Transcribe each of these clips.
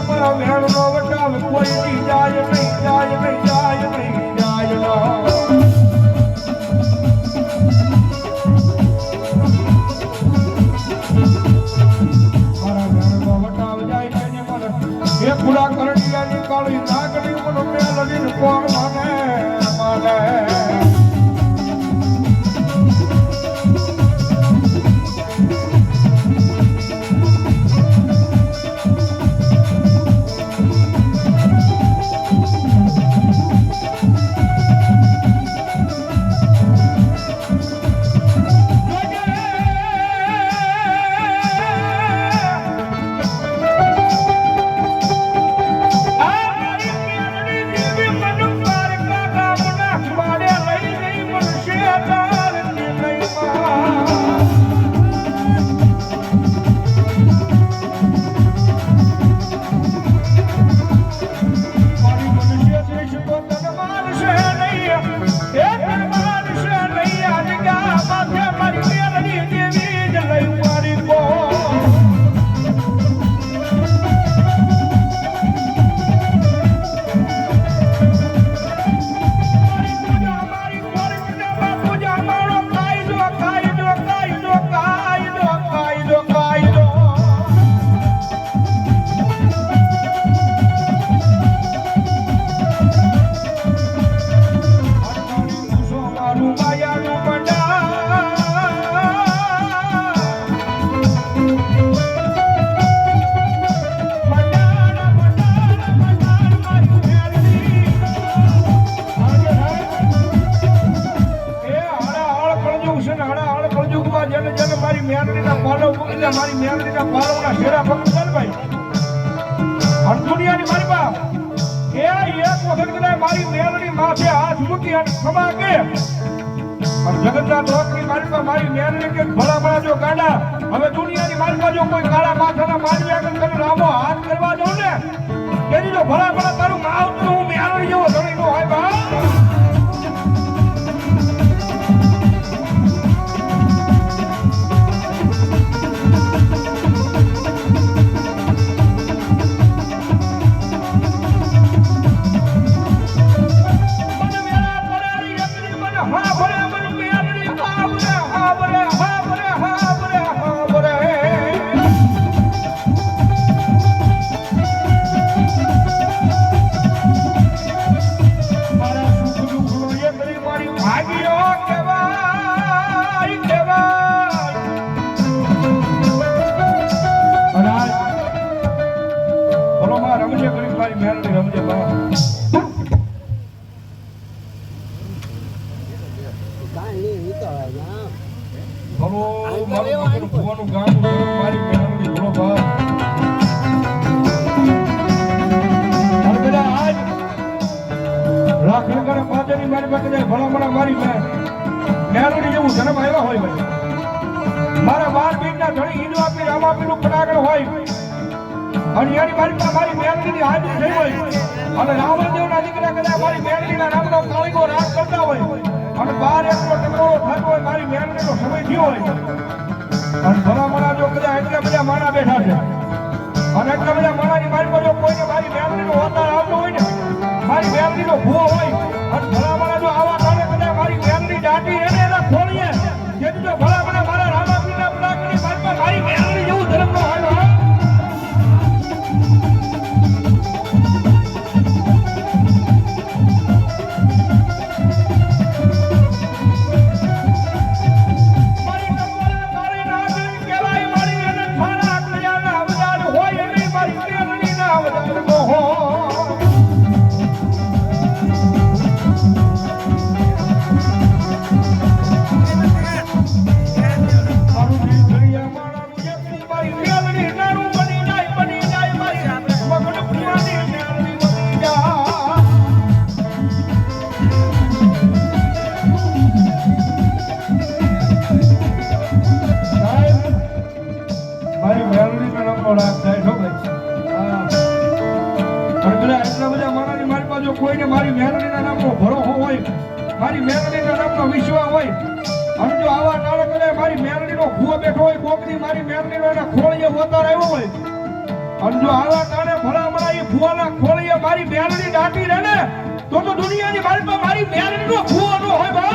મારા વેણનો વટાવ કોઈ જાય નહીં જાય નહીં જાય નહીં જાય ના પૂરા કરડિયાની કાળી નાગરી મનો મેલડીને કોણ માને માને મારી મેલડીના પાલવના શેરા પકડ ભાઈ અને દુનિયાની મારી બા એ એક વખત કદાચ મારી મેલડી માથે હાથ મૂકી અને ખમા કે અને જગતનાથ રોકની મારી બા મારી મેલડી કે ભલા ભલા જો ગાડા હવે દુનિયાની મારી બા જો કોઈ કાળા માથાના મારી આગળ તમે લાંબો હાથ કરવા દઉં ને તેની જો ભલા ભલા તારું માવતર હું મેલડી જેવો ધણી નો હોય બા મારા બાર બીજના ધણી હિન્દુ આપી રામ આપીનું પડાગણ હોય અને એની મારી મેલડીની હાજરી થઈ હોય અને રાવણદેવના દીકરા કદાચ મારી મેલડીના નામનો કાળીગો રાગ કરતા હોય અને બાર એકલો ટકોરો થતો હોય મારી મેલડીનો સમય થયો હોય અને ભલામણા જો કદાચ એટલા બધા માણા બેઠા છે અને એટલા બધા માણાની મારી પર જો કોઈને મારી મેલડીનો હોતા આવતો હોય ને મારી મેલડીનો ભૂવો હોય અને ભલામણા જો આવા કારણે કદાચ મારી મેલડી દાટી એને ખોલીએ જેથી જો ભલામણા મારા રામાપીના પડાકની મારી મારી મેલડી જેવું ધર્મ નો હોય કોઈને મારી મેલડીના નામનો ભરોસો હોય મારી મેલડીના નામનો વિશ્વાસ હોય અને જો આવા નાળક કરે મારી મેલડીનો ભૂવો બેઠો હોય કોકની મારી મેલડીનો એના ખોળીએ વતાર આવ્યો હોય અને જો આવા કારણે ભલામણા એ ભુવાના ખોળીએ મારી બેલડી દાટી રહે ને તો દુનિયાની મારી પાસે મારી બેલડીનો ભુવો ન હોય બાપ.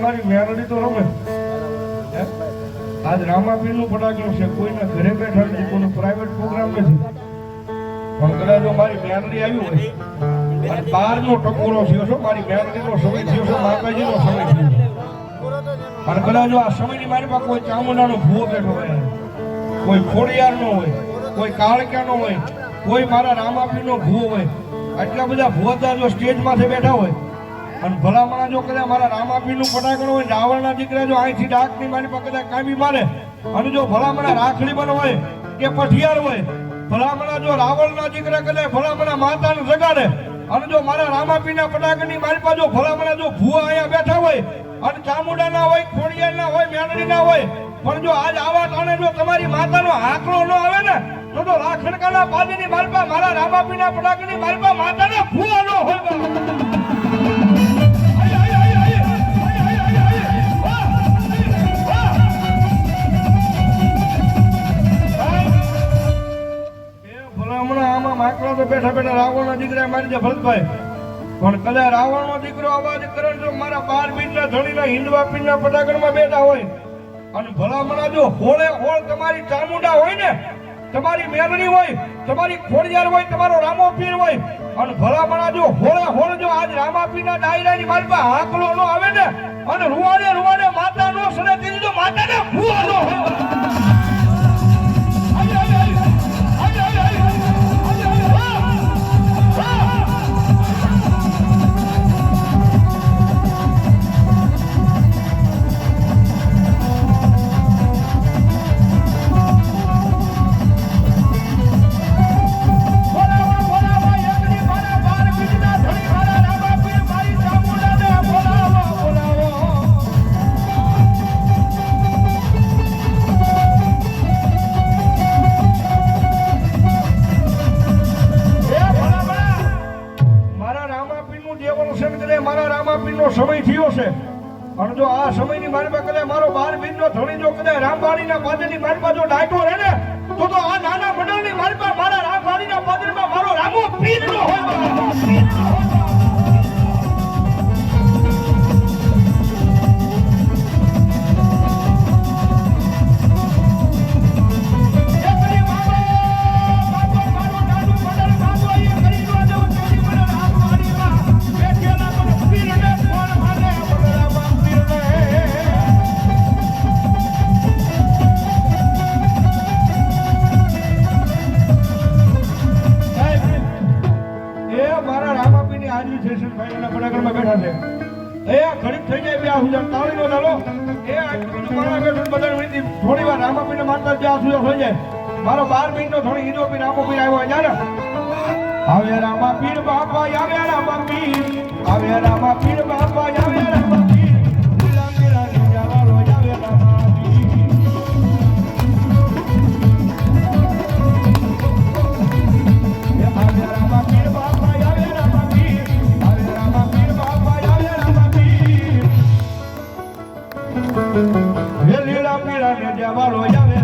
મારી મેલડી તો રમે આજ રામાપીર નું ફટાકડું છે, કોઈના ઘરે બેઠા નથી, કોઈનો પ્રાઇવેટ પ્રોગ્રામ નથી, પણ કદાચ જો મારી મેલડી આવી હોય અને 12 નો ટકોરો થયો છે, મારી મેલડી નો સમય થયો છે, માતાજી નો સમય થયો અને કદાચ જો આ સમયની મારી પાસે કોઈ ચામુંડાનો ભૂવો બેઠો હોય, કોઈ ખોડિયાર નો હોય, કોઈ કાળક્યા નો હોય, કોઈ મારા રામાપીર નો ભૂવો હોય, આટલા બધા ભૂવતા જો સ્ટેજ માંથી બેઠા હોય અને ભલામણા જો કદાચ મારા રામાપીર નું ફટાકડું હોય, રાવણના દીકરા જો અહીંથી ડાકની મારી પાસે કદાચ કામી મારે અને જો ભલામણા રાખડી બન હોય કે પઠિયાર હોય, ભલામણા જો રાવણના દીકરા કદાચ ભલામણા માતાને જગાડે અને જો મારા રામાપીરના ફટાકડની મારી પાસે જો ભલામણા જો ભૂવા અહીંયા બેઠા હોય અને ચામુંડા ના હોય, ખોડિયાર ના હોય, મેલડી ના હોય, પણ જો આજ આવા ટાણે જો તમારી માતાનો આંકડો ન આવે ને તો લાખણકાના પાદીની મારી પાસે મારા રામાપીરના ફટાકડની મારી પાસે માતાના ભૂવા ન હોય. આમાં તો બેઠા બેઠા રાવણના દીકરા મારી દે ભરતભાઈ, પણ કદાચ રાવણનો દીકરો અવાજ કરે તો મારા 12 બીજના ધણીના હિન્દવા પીરના ફટાકડમાં બેઠા હોય અને ભલામણા જો હોળે હોળ તમારી ચામુંડા હોય ને, તમારી મેલડી હોય, તમારી ખોડિયાર હોય, તમારો રામોપીર હોય અને ભલામણા જો હોળે હોળ જો આજ રામાપીરના ડાયરાની મારી પાસે આંકલો નો આવે ને અને રૂવાડે રૂવાડે માતા નો સડે તેની તો માતાને ભૂવા નો હોય. સમય થયો છે અને જો આ સમયની મારી પાસે કદાચ મારો 12 બીજનો ધણી જો કદાચ રામવાડીના પાદરની મારી પાસે જો ડાયટો રહે ને તો આ નાના મંડળની મારી પાસે મારા રામવાડીના પાદરમાં મારો રામો પીર નો હોય. થોડી વાર રામાપીને માનતા જ્યાં સુધી થઈ જાય મારો 12 મિનિટનો થોડી ઈદો પીર રામોપીર આવ્યો જાય ને આવે રામાપીર બાપા આવે રામાપીર આવે રામાપીર બાપા આવે રામાપીર લીલા મેરા નિજાવાળો આવે રામાપીર આવે રામાપીર બાપા આવે રામાપીર આવે રામાપીર બાપા આવે રામાપીર લીલા મેરા નિજાવાળો આવે